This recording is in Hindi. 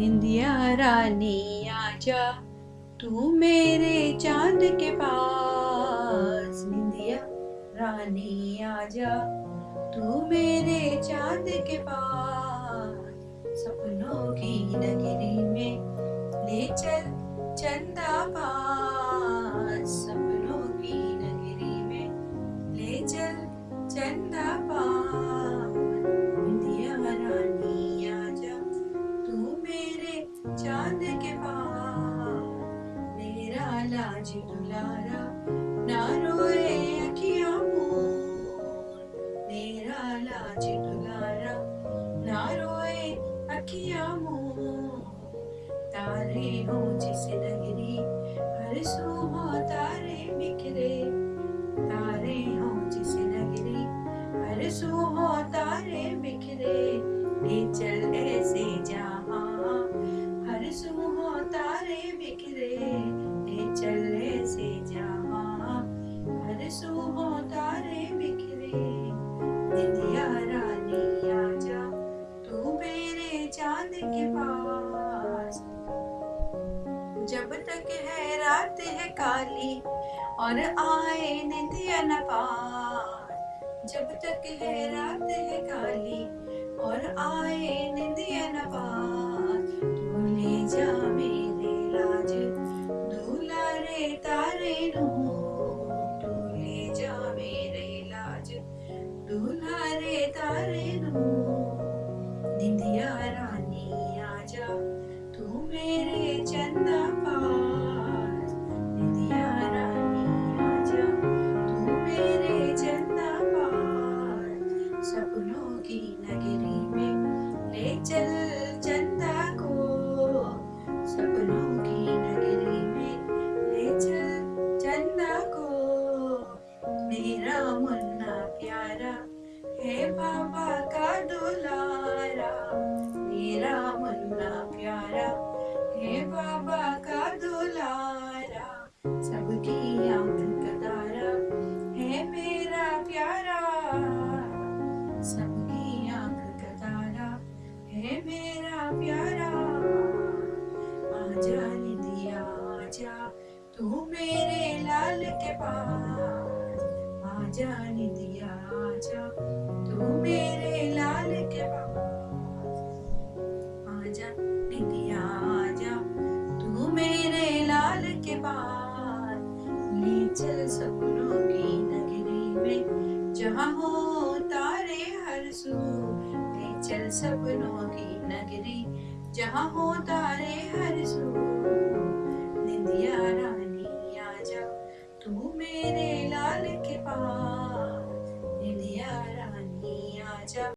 निंदिया रानी आजा तू मेरे चांद के पास। निंदिया रानी आजा तू मेरे चांद के पास। सपनों की नगरी में ले चल चंदा पास। सपनों की नगरी में ले चल चंदा पास। निंदिया रानी आजा तू मेरे चांद के पास। मेरा लाज दुलारा ना रोए अखियां मूंद। मेरा लाज दुलारा ना रोए अखियां मूंद। तारे हो जिस नगरी हर सू हो तारे बिखरे। तारे हो जिस नगरी हर सू हो तारे बिखरे। ले चल ऐसे जहां हर सू हो तारे बिखरे। ले चल ऐसे जहां हर सू हो तारे बिखरे। निंदिया रानी आजा तू मेरे चांद के पास। जब तक है रात है काली और आए निंदिया न पास। जब तक है रात है काली और आए निंदिया न पास। तू ले जा मेरे लाज दुलारे तारे नू। तू ले जा मेरे लाज दुलारे तारे नू। निंदिया रानी आजा तू मेरे चंदा पास। निंदिया रानी आजा तू मेरे चंदा पास। सपनों की नगरी में ले चल चंदा को। सपनों की नगरी में ले चल चंदा को। मेरा मुन्ना प्यारा है बाबा का दुलारा। मेरा मुन्ना प्यारा है बाबा का दुलारा। सबकी आंख का तारा है मेरा प्यारा। सबकी आंख का तारा है मेरा प्यारा। आजा निंदिया आजा तू मेरे लाल के पास। आजा निंदिया आजा तू मेरे लाल के पास। आजा निंदिया आजा तू मेरे लाल के पास। ले चल सपनों की नगरी में जहाँ हो तारे हर सू। ले चल सपनों की नगरी जहाँ हो तारे हर सू। निंदिया रानी आजा तू मेरे लाल के पास। निंदिया रानी आजा।